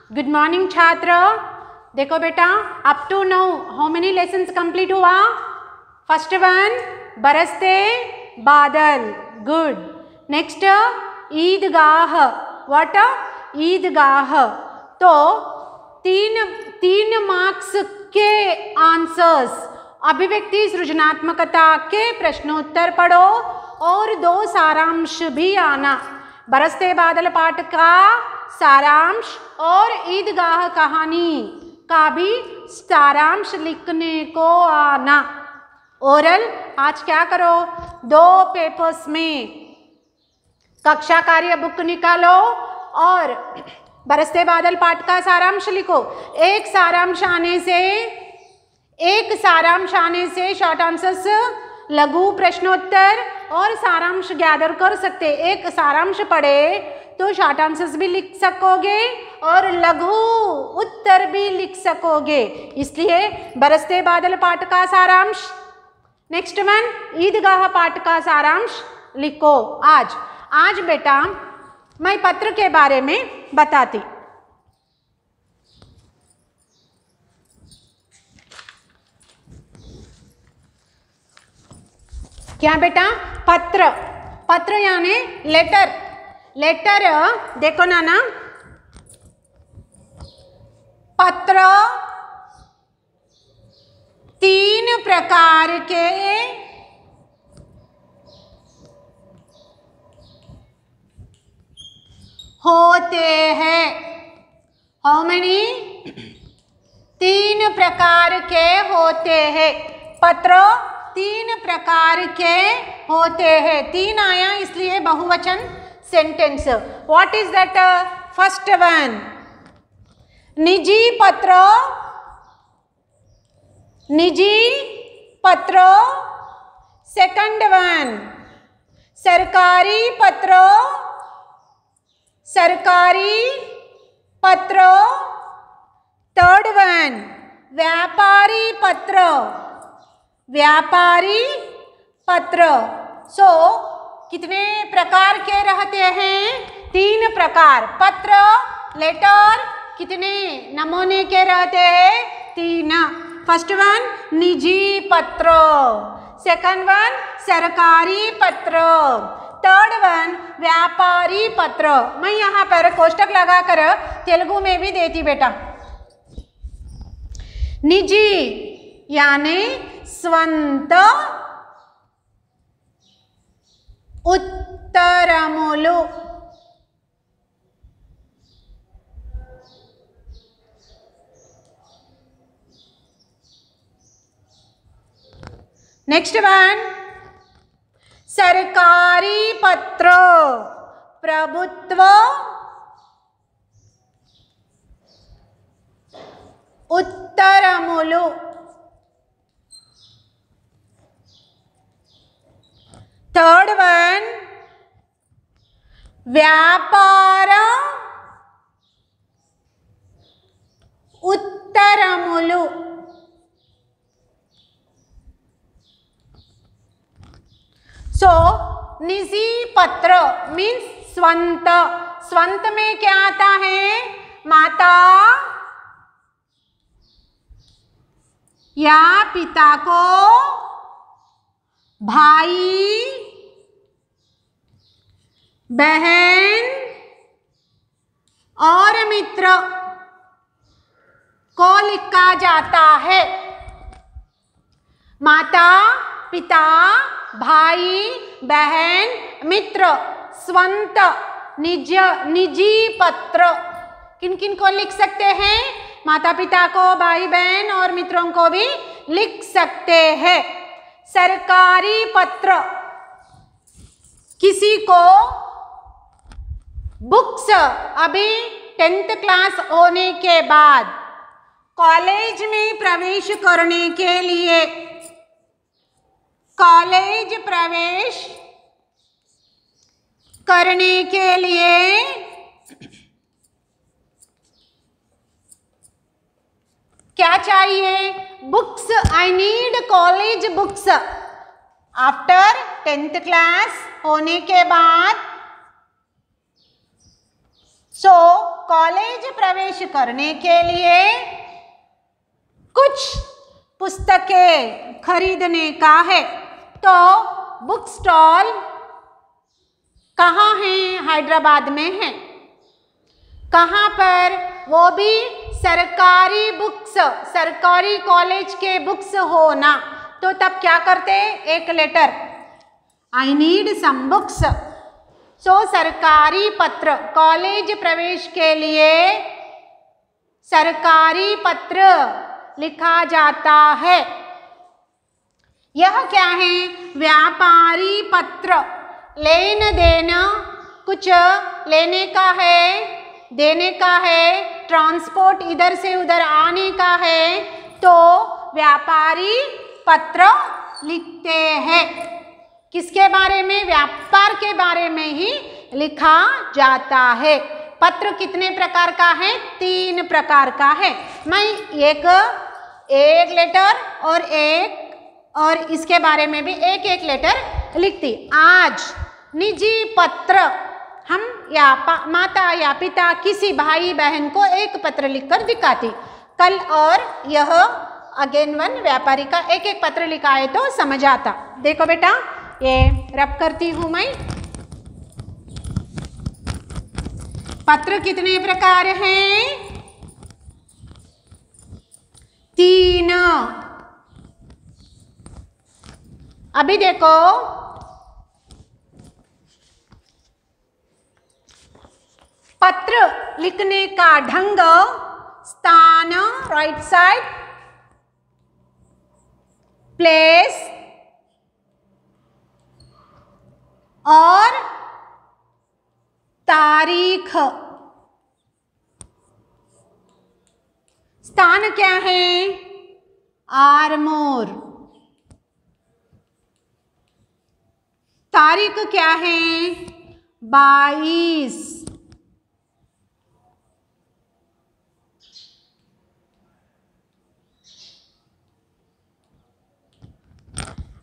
Good morning छात्र। देखो बेटा, up to now how many lessons complete हुआ? फर्स्ट वन बरसते बादल, गुड। Next Idgah, what? ईदगाह। तो तीन मार्क्स के आंसर्स, अभिव्यक्ति सृजनात्मकता के प्रश्नोत्तर पढ़ो और 2 सारांश भी आना। बरसते बादल पाठ का सारांश और ईदगाह कहानी का भी सारांश लिखने को आना। ओरल आज क्या करो, 2 पेपर्स में कक्षा कार्य बुक निकालो और बरसते बादल पाठ का सारांश लिखो। एक सारांश आने से शॉर्ट आंसर्स, लघु प्रश्नोत्तर और सारांश गैदर कर सकते। एक सारांश पढ़े तो शॉर्ट आंसर्स भी लिख सकोगे और लघु उत्तर भी लिख सकोगे। इसलिए बरसते बादल पाठ का सारांश, नेक्स्ट वन ईदगाह पाठ का सारांश लिखो। आज बेटा मैं पत्र के बारे में बताती। क्या बेटा? पत्र यानी लेटर। देखो नाना, पत्र 3 प्रकार के होते हैं। How many? 3 प्रकार के होते हैं। पत्र 3 प्रकार के होते हैं। 3 आया इसलिए बहुवचन sentence. What is that? First one निजी पत्र। सेकंड वन सरकारी पत्र। थर्ड वन व्यापारी पत्र। सो कितने प्रकार के रहते हैं? 3 प्रकार। पत्र, लेटर कितने नमूने के रहते हैं? 3। फर्स्ट वन निजी पत्र, सेकंड वन सरकारी पत्र, थर्ड वन व्यापारी पत्र। मैं यहाँ पर कोष्टक लगाकर तेलुगु में भी देती बेटा। निजी यानी स्ವಂತ ఉత్తరములు। नेक्स्ट वन सरकारी पत्र, ప్రభుత్వ ఉత్తరములు। थर्ड वन व्यापार उत्तरमुलु। सो निजी पत्र मीन्स स्वंत में क्या आता है? माता या पिता को, भाई बहन और मित्र को लिखा जाता है। माता पिता भाई बहन मित्र, स्वंत निजी पत्र किन किन को लिख सकते हैं? माता पिता को, भाई बहन और मित्रों को भी लिख सकते हैं। सरकारी पत्र किसी को बुक्स, अभी 10th क्लास होने के बाद कॉलेज में प्रवेश करने के लिए, क्या चाहिए? Books. I need college books. After 10th class होने के बाद, सो कॉलेज प्रवेश करने के लिए कुछ पुस्तकें खरीदने का है। तो बुक स्टॉल कहाँ है? हैदराबाद में है। कहाँ पर? वो भी सरकारी बुक्स, सरकारी कॉलेज के बुक्स हो ना, तो तब क्या करते? एक letter, I need some books. So सरकारी पत्र, कॉलेज प्रवेश के लिए सरकारी पत्र लिखा जाता है। यह क्या है? व्यापारी पत्र, लेन देन, कुछ लेने का है, देने का है, ट्रांसपोर्ट इधर से उधर आने का है, तो व्यापारी पत्र लिखते हैं। किसके बारे में? व्यापार के बारे में ही लिखा जाता है। पत्र कितने प्रकार का है? 3 प्रकार का है। मैं एक लेटर और इसके बारे में भी एक लेटर लिखती। आज निजी पत्र, हम माता या पिता किसी भाई बहन को एक पत्र लिखकर दिखाती। कल और यह अगेन वन व्यापारी का एक पत्र लिखा है तो समझ आता। देखो बेटा, ये रब करती हूं मैं। पत्र कितने प्रकार हैं? 3। अभी देखो, पत्र लिखने का ढंग, स्थान, राइट साइड, प्लेस और तारीख। स्थान क्या है? आरमोर। तारीख क्या है? 22।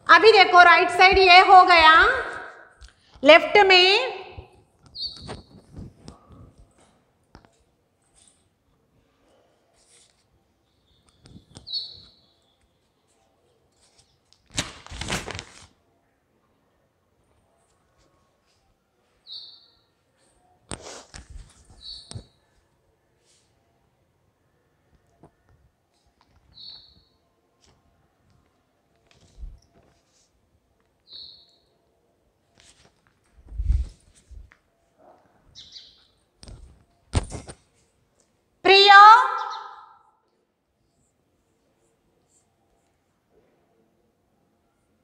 अभी देखो, राइट साइड ये हो गया। लेफ्ट में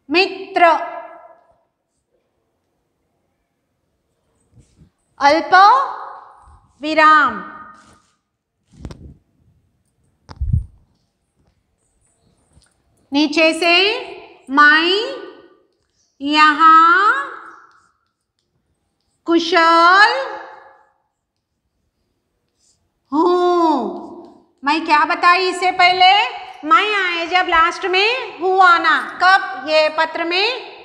मित्र, अल्प विराम, नीचे से मैं यहाँ कुशल हूँ। मैं क्या बताई इससे पहले? मैं आए जब लास्ट में हूँ आना, कब? ये पत्र में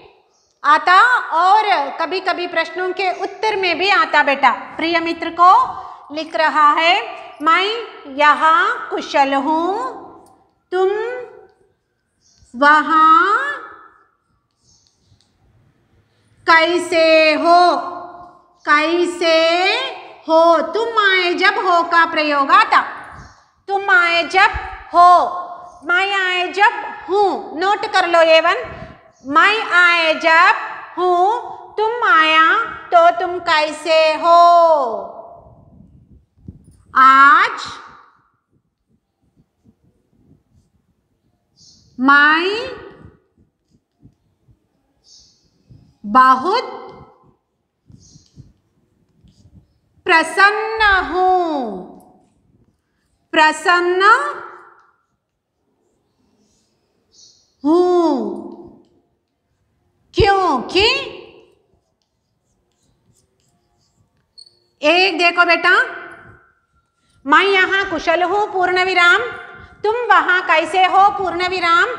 आता और कभी कभी प्रश्नों के उत्तर में भी आता बेटा। प्रिय मित्र को लिख रहा है, मैं यहाँ कुशल हूँ, तुम वहाँ कैसे हो? कैसे हो? तुम आए जब हो का प्रयोग आता। तुम आए जब हो, मैं आए जब हूँ। नोट कर लो ये वन। मैं आए जब हूँ, तुम आया तो तुम कैसे हो? आज मैं बहुत प्रसन्न हूँ। प्रसन्न हूँ क्योंकि एक देखो बेटा, मैं यहाँ कुशल हूँ पूर्ण विराम, तुम वहाँ कैसे हो पूर्ण विराम।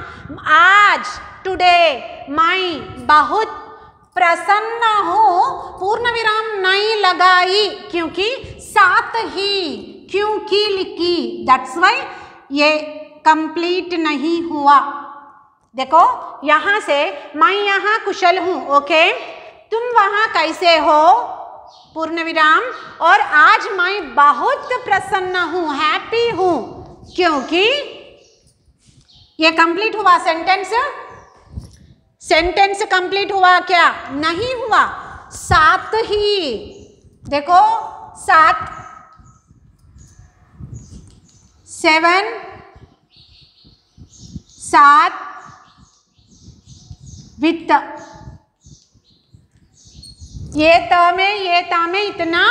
आज टुडे मैं बहुत प्रसन्न हूँ, पूर्ण विराम नहीं लगाई क्योंकि साथ ही क्योंकि लिखी, दैट्स वाई ये कंप्लीट नहीं हुआ। देखो यहाँ से मैं यहाँ कुशल हूँ, ओके, तुम वहाँ कैसे हो, पूर्ण विराम, और आज मैं बहुत प्रसन्न हूँ, हैप्पी हूँ, क्योंकि ये कंप्लीट हुआ सेंटेंस। सेंटेंस कंप्लीट हुआ क्या? नहीं हुआ। साथ ही, देखो साथ, 7 साथ वित्त, ये त में इतना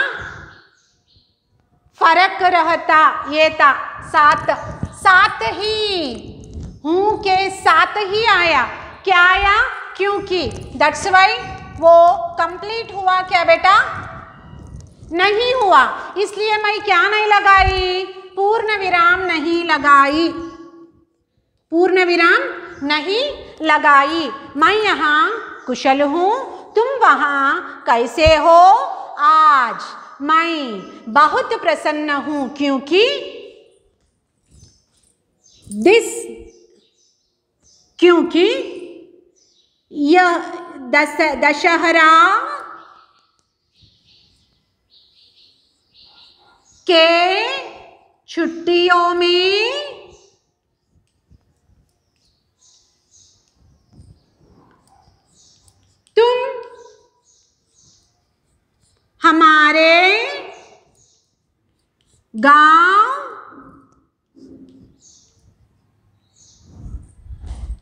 फर्क रहता, ये था साथ, साथ ही, हूं के साथ ही आया, क्या आया? क्योंकि, दैट्स वाई वो कंप्लीट हुआ क्या बेटा? नहीं हुआ, इसलिए मैं क्या नहीं लगाई? पूर्ण विराम नहीं लगाई, पूर्ण विराम नहीं लगाई। मैं यहाँ कुशल हूँ, तुम वहाँ कैसे हो? आज मैं बहुत प्रसन्न हूँ, क्योंकि क्योंकि यह दशहरा के छुट्टियों में तुम हमारे गांव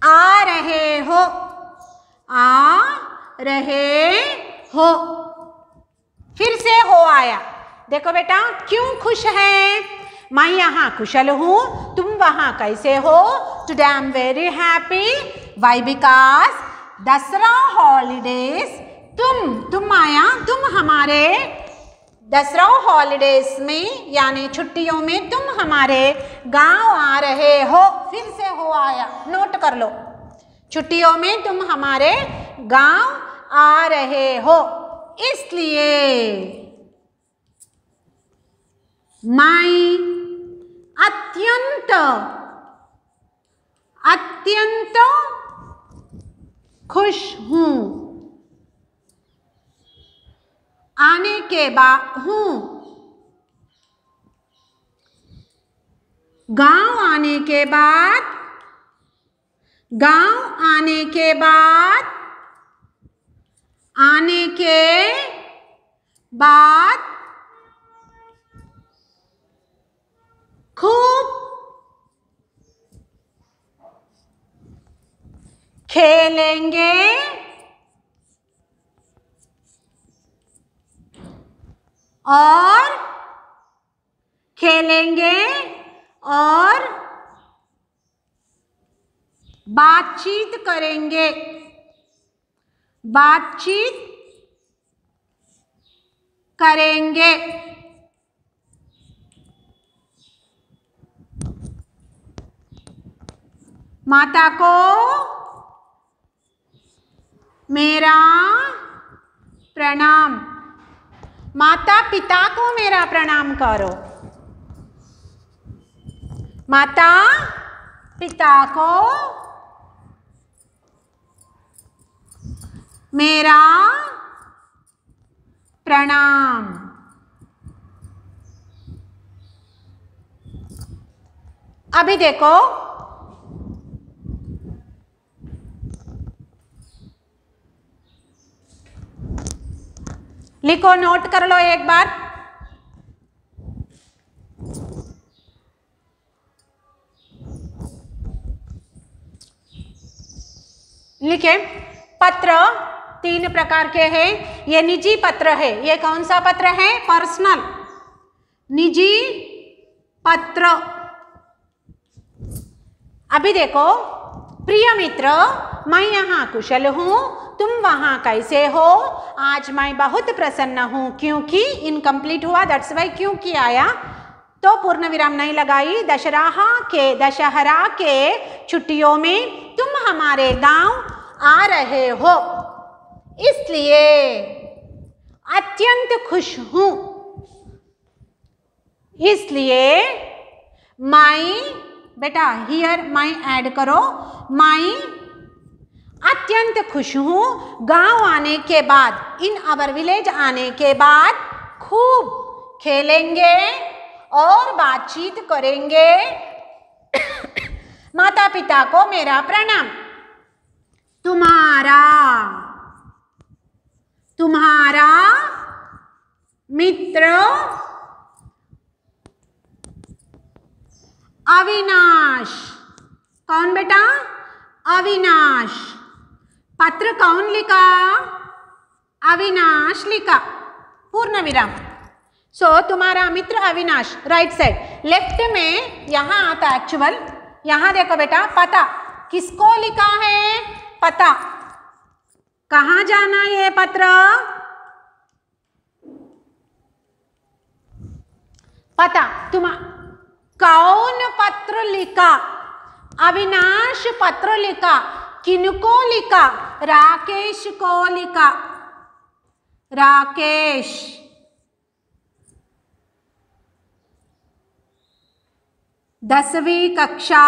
आ रहे हो, आ रहे हो, फिर से हो आया। देखो बेटा, क्यों खुश है? मैं यहाँ कुशल हूँ, तुम वहाँ कैसे हो? Today I am very happy, why? Because Dussehra holidays, तुम आया, तुम हमारे दसरा हॉलीडेज में यानी छुट्टियों में तुम हमारे गांव आ रहे हो, फिर से हो आया, नोट कर लो, छुट्टियों में तुम हमारे गांव आ रहे हो, इसलिए मैं अत्यंत अत्यंत खुश हूँ। आने के बाद हूँ, गांव आने के बाद, गांव आने के बाद, आने के बाद खूब खेलेंगे और खेलेंगे और बातचीत करेंगे, बातचीत करेंगे। माता को मेरा प्रणाम, माता पिता को मेरा प्रणाम करो, माता पिता को मेरा प्रणाम। अभी देखो, लिखो, नोट कर लो एक बार। लिखे, पत्र 3 प्रकार के हैं। ये निजी पत्र है, ये कौन सा पत्र है? पर्सनल, निजी पत्र। अभी देखो, प्रिय मित्र, मैं यहाँ कुशल हूँ, तुम वहाँ कैसे हो? आज मैं बहुत प्रसन्न हूँ, क्योंकि इनकम्प्लीट हुआ, दैट्स वाई क्योंकि आया, तो पूर्ण विराम नहीं लगाई। दशहरा के छुट्टियों में तुम हमारे गांव आ रहे हो, इसलिए अत्यंत खुश हूँ। इसलिए माई, बेटा हियर माई ऐड करो, माई अत्यंत खुश हूँ गांव आने के बाद, इन आवर विलेज आने के बाद खूब खेलेंगे और बातचीत करेंगे। माता पिता को मेरा प्रणाम। तुम्हारा तुम्हारा मित्र अविनाश। कौन बेटा? अविनाश। पत्र कौन लिखा? अविनाश लिखा, पूर्ण विराम। सो तुम्हारा मित्र अविनाश, राइट साइड। लेफ्ट में यहां आता एक्चुअल, यहां देखो बेटा, पता किसको लिखा है? पता। कहां जाना ये पत्र? पता। तुम कौन पत्र लिखा? अविनाश पत्र लिखा। किनको लिखा? राकेश को लिखा। राकेश। दसवीं कक्षा।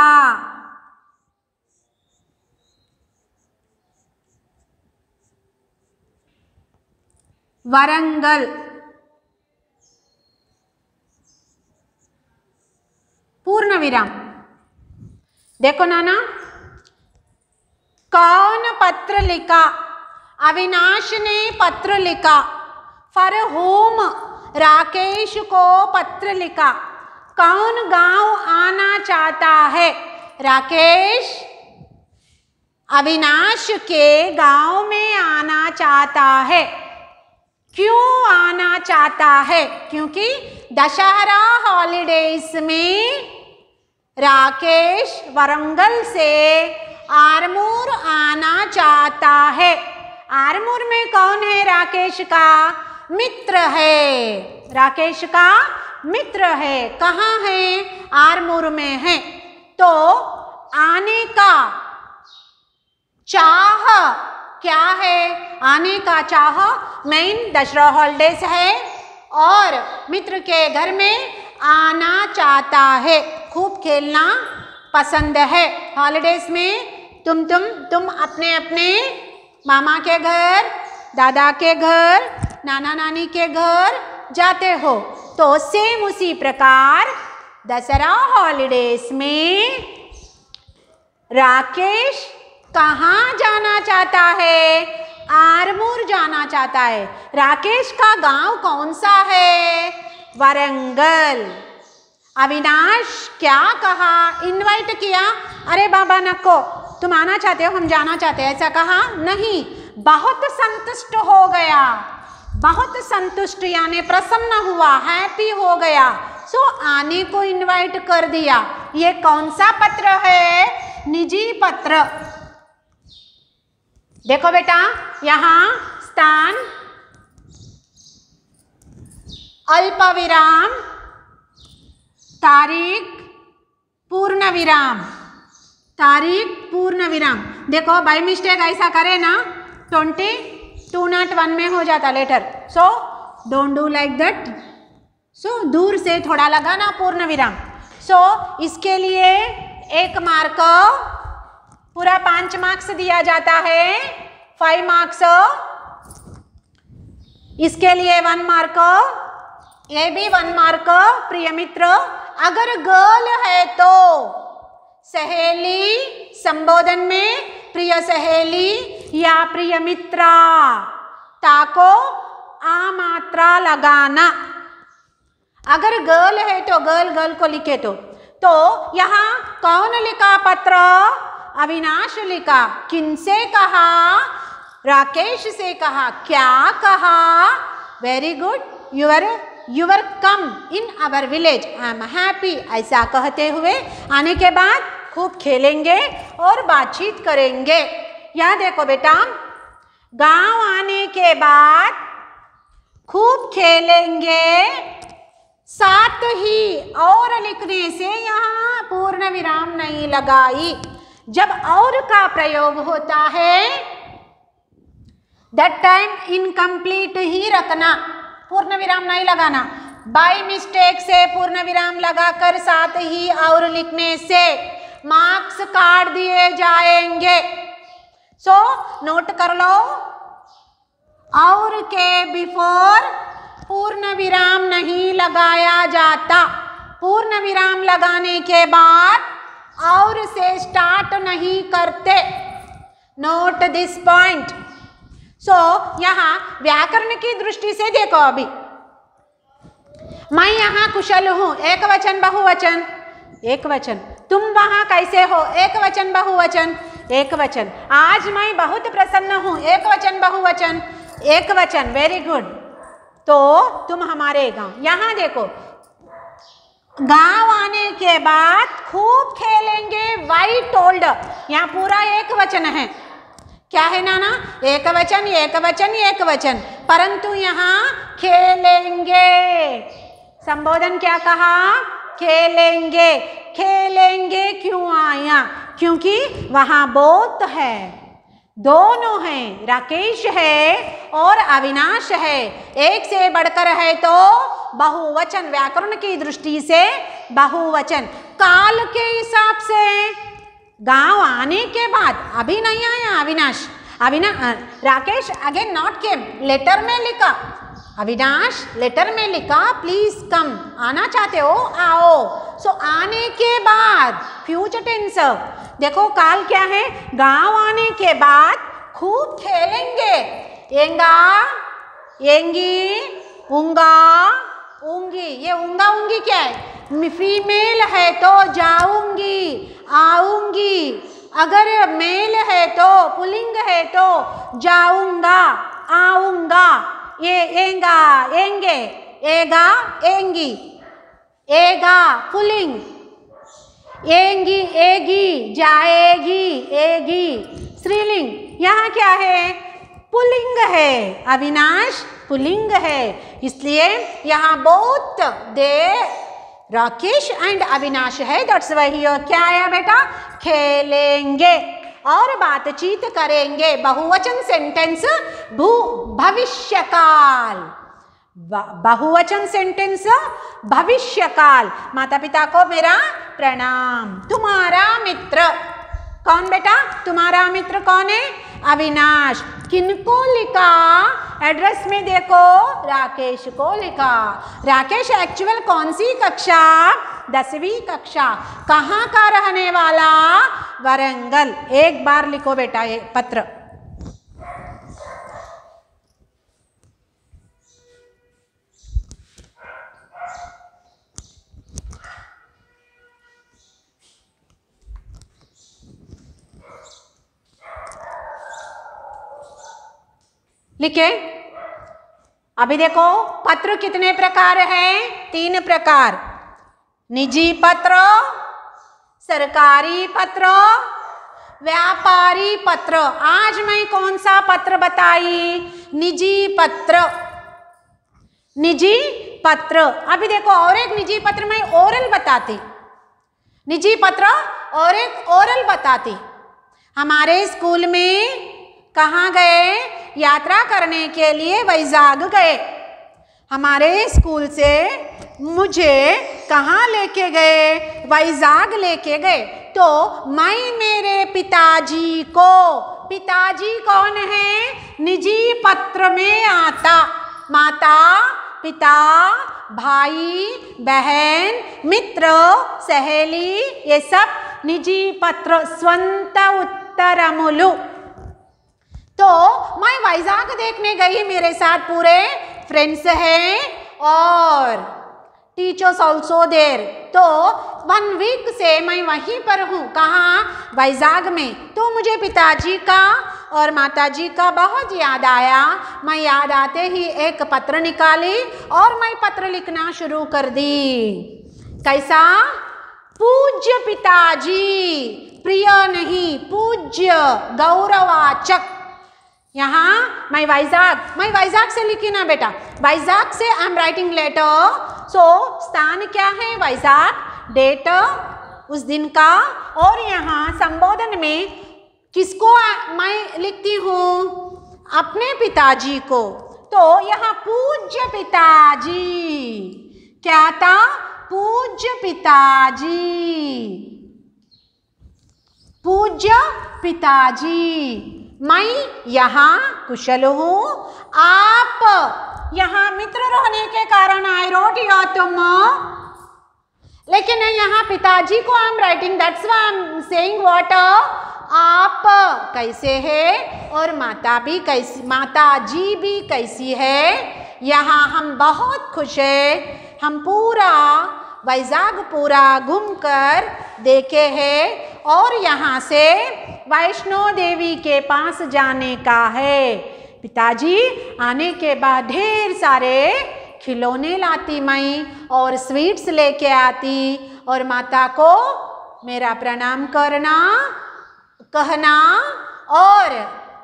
वरंगल। पूर्ण विराम। देखो नाना, कौन पत्र लिखा? अविनाश ने पत्र लिखा। For home? राकेश को पत्र लिखा। कौन गांव आना चाहता है? राकेश अविनाश के गांव में आना चाहता है। क्यों आना चाहता है? क्योंकि दशहरा हॉलीडेज में राकेश वरंगल से आरमूर आना चाहता है। आरमूर में कौन है? राकेश का मित्र है। राकेश का मित्र है। कहाँ है? आरमूर में है। तो आने का चाह क्या है? आने का चाह मेन दशहरा हॉलीडेज है और मित्र के घर में आना चाहता है। खूब खेलना पसंद है। हॉलीडेज में तुम अपने अपने मामा के घर, दादा के घर, नाना नानी के घर जाते हो। तो सेम उसी प्रकार दशहरा हॉलीडेज में राकेश कहाँ जाना चाहता है? आरमूर जाना चाहता है। राकेश का गांव कौन सा है? वरंगल। अविनाश क्या कहा? इनवाइट किया। अरे बाबा नको, तुम आना चाहते हो, हम जाना चाहते हैं, ऐसा कहा नहीं। बहुत संतुष्ट हो गया। बहुत संतुष्ट यानी प्रसन्न हुआ, हैप्पी हो गया। सो आने को इनवाइट कर दिया। ये कौन सा पत्र है? निजी पत्र। देखो बेटा, यहाँ स्थान अल्प विराम, तारीख पूर्ण विराम। तारीख पूर्ण विराम। देखो बाय मिस्टेक ऐसा करे ना 2201 में हो जाता letter. So don't do like that. So दूर से थोड़ा लगाना पूर्ण विराम। सो इसके लिए 1 मार्क, पूरा 5 मार्क्स दिया जाता है। 5 मार्क्स। इसके लिए 1 मार्क, ये भी 1 मार्क। प्रिय मित्र, अगर गर्ल है तो सहेली, संबोधन में प्रिय सहेली या प्रिय मित्रा, ताको आ मात्रा लगाना। अगर गर्ल है तो गर्ल को लिखे तो यहाँ कौन लिखा पत्र? अविनाश लिखा। किनसे कहा? राकेश से कहा। क्या कहा? Very good, your come in our village, I am happy, ऐसा कहते हुए आने के बाद खूब खेलेंगे और बातचीत करेंगे। यहाँ देखो बेटा, गांव आने के बाद खूब खेलेंगे, साथ ही और लिखने से यहाँ पूर्ण विराम नहीं लगाई। जब और का प्रयोग होता है दैट टाइम इनकम्प्लीट ही रखना, पूर्ण विराम नहीं लगाना। बाय मिस्टेक से पूर्ण विराम लगाकर साथ ही और लिखने से मार्क्स काट दिए जाएंगे। सो नोट कर लो, और के बिफोर पूर्ण विराम नहीं लगाया जाता। पूर्ण विराम लगाने के बाद और से स्टार्ट नहीं करते। Note this point. सो यहाँ व्याकरण की दृष्टि से देखो, अभी मैं यहाँ कुशल हूँ, एक वचन बहुवचन, एक वचन। तुम वहाँ कैसे हो, एक वचन बहुवचन, एक वचन। आज मैं बहुत प्रसन्न हूँ, एक वचन बहुवचन, एक वचन। Very good. तो तुम हमारे गांव, यहाँ देखो, गांव आने के बाद खूब खेलेंगे, वाई टोल्ड, यहाँ पूरा एक वचन है। क्या है नाना, एक वचन, एक वचन, एक वचन। परंतु यहाँ खेलेंगे, संबोधन क्या कहा, खेलेंगे। खेलेंगे क्यों आया, क्योंकि वहां बोथ है, दोनों हैं, राकेश है और अविनाश है, एक से बढ़कर है तो बहुवचन, व्याकरण की दृष्टि से बहुवचन। काल के हिसाब से गांव आने के बाद, अभी नहीं आया Avinash, Rakesh again not came, letter में लिखा, अविनाश लेटर में लिखा प्लीज कम, आना चाहते हो आओ। सो आने के बाद फ्यूचर टेंस। देखो काल क्या है, गांव आने के बाद खूब खेलेंगे, एंगा, एंगी, उंगा, उंगी। ये उंगा उंगी क्या है, फीमेल है तो जाऊंगी, आऊंगी। अगर मेल है तो, पुल्लिंग है तो जाऊंगा, आऊंगा। ये एंगा, एंगे, एगा, एंगी, एगा पुल्लिंग, एंगी, एगी, जाएगी, एगी स्त्रीलिंग। यहाँ क्या है, पुल्लिंग है, अविनाश पुल्लिंग है, इसलिए यहाँ both the Rakesh and Avinash है। दैट्स व्हाई क्या आया बेटा, खेलेंगे और बातचीत करेंगे। बहुवचन सेंटेंस भविष्यकाल, बहुवचन सेंटेंस भविष्यकाल। माता पिता को मेरा प्रणाम। तुम्हारा मित्र कौन बेटा, तुम्हारा मित्र कौन है, अविनाश। किनको लिखा, एड्रेस में देखो, राकेश को लिखा। राकेश एक्चुअल कौन सी कक्षा, 10वीं कक्षा। कहाँ का रहने वाला, वरंगल। एक बार लिखो बेटा ये पत्र। लिखे। अभी देखो पत्र कितने प्रकार हैं, 3 प्रकार, निजी पत्र, सरकारी पत्र, व्यापारी पत्र। आज मैं कौन सा पत्र बताई, निजी पत्र, निजी पत्र। अभी देखो और एक निजी पत्र मैं ओरल बताती, निजी पत्र और एक ओरल बताती। हमारे स्कूल में कहाँ गए, यात्रा करने के लिए वैजाग गए। हमारे स्कूल से मुझे कहाँ लेके गए, वैजाग लेके गए। तो मैं मेरे पिताजी को, पिताजी कौन है, निजी पत्र में आता। माता, पिता, भाई, बहन, मित्र, सहेली, ये सब निजी पत्र, स्ವಂತ उत्तरमुलु। तो मैं वैजाग देखने गई, मेरे साथ पूरे फ्रेंड्स हैं और टीचर्स ऑल्सो देर। तो 1 वीक से मैं वहीं पर हूँ, कहाँ, वैजाग में। तो मुझे पिताजी का और माताजी का बहुत याद आया। मैं याद आते ही एक पत्र निकाली और मैं पत्र लिखना शुरू कर दी। कैसा, पूज्य पिताजी, प्रिय नहीं, पूज्य, गौरवाचक। यहाँ मैं वैजाग से लिखी ना बेटा, वैजाग से आई एम राइटिंग लेटर। सो स्थान क्या है, वैजाग, डेट उस दिन का। और यहाँ संबोधन में किसको मैं लिखती हूँ, अपने पिताजी को। तो यहाँ पूज्य पिताजी, क्या था? पूज्य पिताजी, पूज्य पिताजी। मैं यहाँ कुशल हूँ, आप यहाँ मित्र रहने के कारण आई रोट या तुम, लेकिन यहाँ पिताजी को I am writing, that's why I am saying what, आप कैसे है और माता भी कैसी, माता जी भी कैसी है। यहाँ हम बहुत खुश है, हम पूरा वैजाग पूरा घूमकर देखे हैं और यहाँ से वैष्णो देवी के पास जाने का है। पिताजी आने के बाद ढेर सारे खिलौने लाती मैं और स्वीट्स लेके आती और माता को मेरा प्रणाम करना कहना और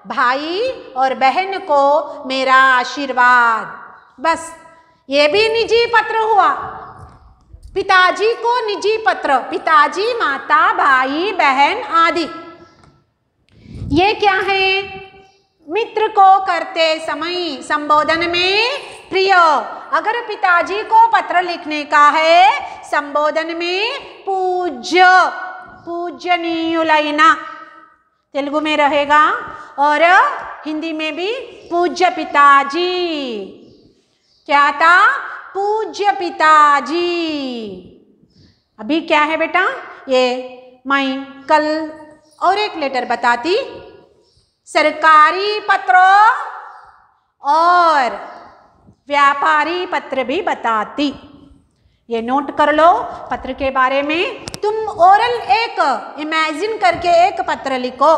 भाई और बहन को मेरा आशीर्वाद। बस ये भी निजी पत्र हुआ, पिताजी को निजी पत्र, पिताजी माता भाई बहन आदि। ये क्या है? मित्र को करते समय संबोधन में प्रिय, अगर पिताजी को पत्र लिखने का है संबोधन में पूज्य, पूजनीयुलैना तेलुगु में रहेगा और हिंदी में भी पूज्य पिताजी। क्या था? पूज्य पिताजी। अभी क्या है बेटा? ये मैं कल और एक लेटर बताती, सरकारी पत्र और व्यापारी पत्र भी बताती। ये नोट कर लो पत्र के बारे में। तुम ओरल एक इमेजिन करके एक पत्र लिखो।